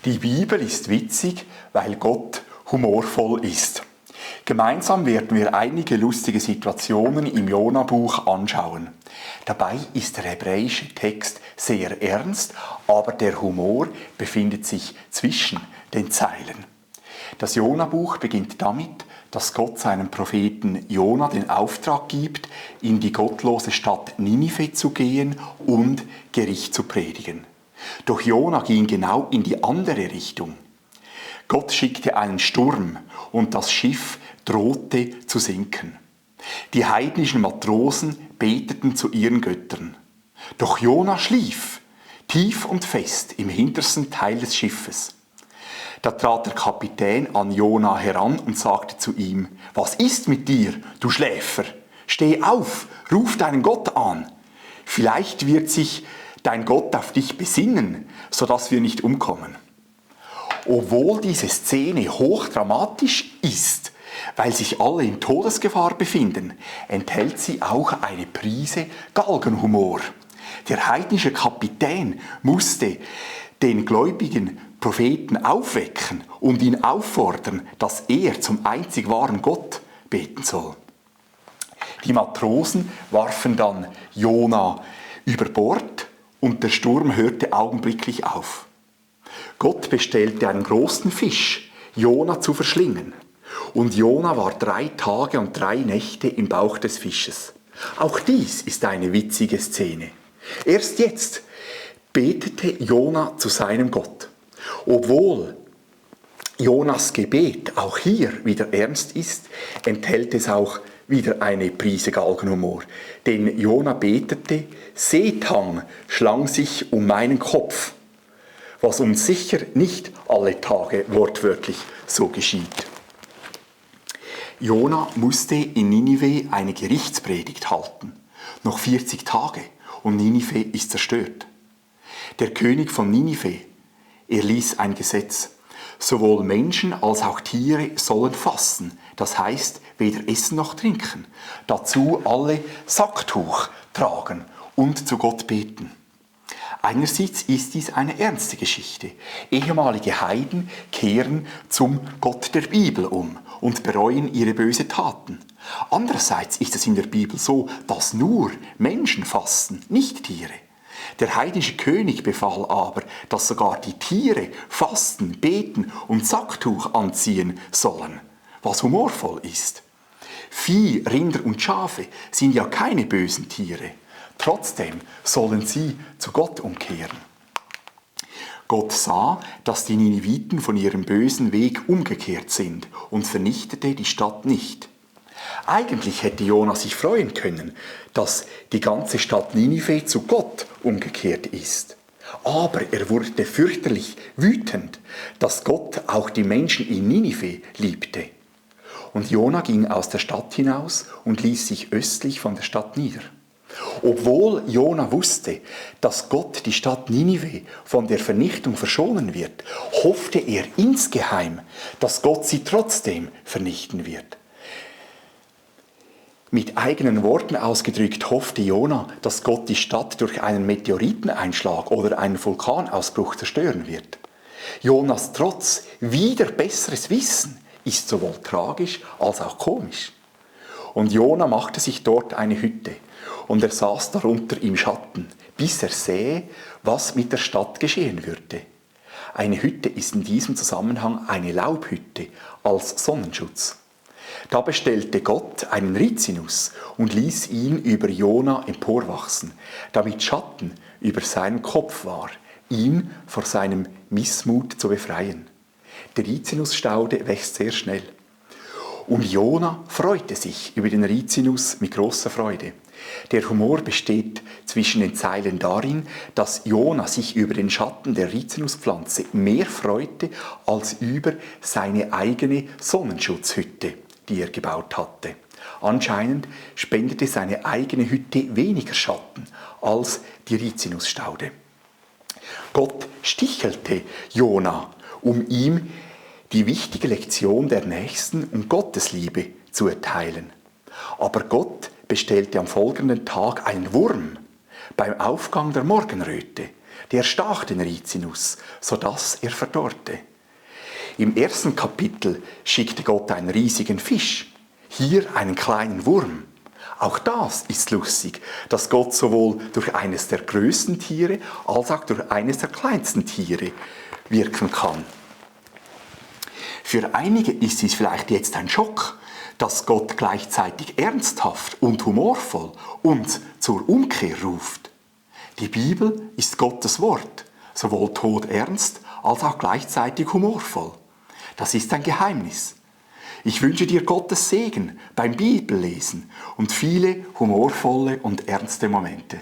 Die Bibel ist witzig, weil Gott humorvoll ist. Gemeinsam werden wir einige lustige Situationen im Jona-Buch anschauen. Dabei ist der hebräische Text sehr ernst, aber der Humor befindet sich zwischen den Zeilen. Das Jona-Buch beginnt damit, dass Gott seinem Propheten Jona den Auftrag gibt, in die gottlose Stadt Ninive zu gehen und Gericht zu predigen. Doch Jona ging genau in die andere Richtung. Gott schickte einen Sturm und das Schiff drohte zu sinken. Die heidnischen Matrosen beteten zu ihren Göttern. Doch Jona schlief, tief und fest im hintersten Teil des Schiffes. Da trat der Kapitän an Jona heran und sagte zu ihm: „Was ist mit dir, du Schläfer? Steh auf, ruf deinen Gott an. Vielleicht wird sich dein Gott auf dich besinnen, sodass wir nicht umkommen." Obwohl diese Szene hochdramatisch ist, weil sich alle in Todesgefahr befinden, enthält sie auch eine Prise Galgenhumor. Der heidnische Kapitän musste den gläubigen Propheten aufwecken und ihn auffordern, dass er zum einzig wahren Gott beten soll. Die Matrosen warfen dann Jona über Bord und der Sturm hörte augenblicklich auf. Gott bestellte einen großen Fisch, Jona zu verschlingen. Und Jona war 3 Tage und 3 Nächte im Bauch des Fisches. Auch dies ist eine witzige Szene. Erst jetzt betete Jona zu seinem Gott. Obwohl Jonas Gebet auch hier wieder ernst ist, enthält es auch wieder eine Prise Galgenhumor. Denn Jona betete: „Seetang schlang sich um meinen Kopf", was uns sicher nicht alle Tage wortwörtlich so geschieht. Jona musste in Ninive eine Gerichtspredigt halten. Noch 40 Tage und Ninive ist zerstört. Der König von Ninive erließ ein Gesetz. Sowohl Menschen als auch Tiere sollen fasten, das heißt weder essen noch trinken. Dazu alle Sacktuch tragen und zu Gott beten. Einerseits ist dies eine ernste Geschichte. Ehemalige Heiden kehren zum Gott der Bibel um und bereuen ihre bösen Taten. Andererseits ist es in der Bibel so, dass nur Menschen fasten, nicht Tiere. Der heidnische König befahl aber, dass sogar die Tiere fasten, beten und Sacktuch anziehen sollen, was humorvoll ist. Vieh, Rinder und Schafe sind ja keine bösen Tiere. Trotzdem sollen sie zu Gott umkehren. Gott sah, dass die Niniviten von ihrem bösen Weg umgekehrt sind und vernichtete die Stadt nicht. Eigentlich hätte Jona sich freuen können, dass die ganze Stadt Ninive zu Gott umgekehrt ist. Aber er wurde fürchterlich wütend, dass Gott auch die Menschen in Ninive liebte. Und Jona ging aus der Stadt hinaus und ließ sich östlich von der Stadt nieder. Obwohl Jona wusste, dass Gott die Stadt Ninive von der Vernichtung verschonen wird, hoffte er insgeheim, dass Gott sie trotzdem vernichten wird. Mit eigenen Worten ausgedrückt hoffte Jona, dass Gott die Stadt durch einen Meteoriteneinschlag oder einen Vulkanausbruch zerstören wird. Jonas trotz wider besseres Wissen ist sowohl tragisch als auch komisch. Und Jona machte sich dort eine Hütte und er saß darunter im Schatten, bis er sähe, was mit der Stadt geschehen würde. Eine Hütte ist in diesem Zusammenhang eine Laubhütte als Sonnenschutz. Da bestellte Gott einen Rizinus und ließ ihn über Jona emporwachsen, damit Schatten über seinen Kopf war, ihn vor seinem Missmut zu befreien. Der Rizinusstaude wächst sehr schnell. Und Jona freute sich über den Rizinus mit großer Freude. Der Humor besteht zwischen den Zeilen darin, dass Jona sich über den Schatten der Rizinuspflanze mehr freute als über seine eigene Sonnenschutzhütte, die er gebaut hatte. Anscheinend spendete seine eigene Hütte weniger Schatten als die Rizinusstaude. Gott stichelte Jona, um ihm die wichtige Lektion der Nächsten- und Gottesliebe zu erteilen. Aber Gott bestellte am folgenden Tag einen Wurm beim Aufgang der Morgenröte, Der stach den Rizinus, sodass er verdorrte. Im ersten Kapitel schickte Gott einen riesigen Fisch, hier einen kleinen Wurm. Auch das ist lustig, dass Gott sowohl durch eines der größten Tiere als auch durch eines der kleinsten Tiere wirken kann. Für einige ist dies vielleicht jetzt ein Schock, dass Gott gleichzeitig ernsthaft und humorvoll uns zur Umkehr ruft. Die Bibel ist Gottes Wort, sowohl todernst als auch gleichzeitig humorvoll. Das ist ein Geheimnis. Ich wünsche dir Gottes Segen beim Bibellesen und viele humorvolle und ernste Momente.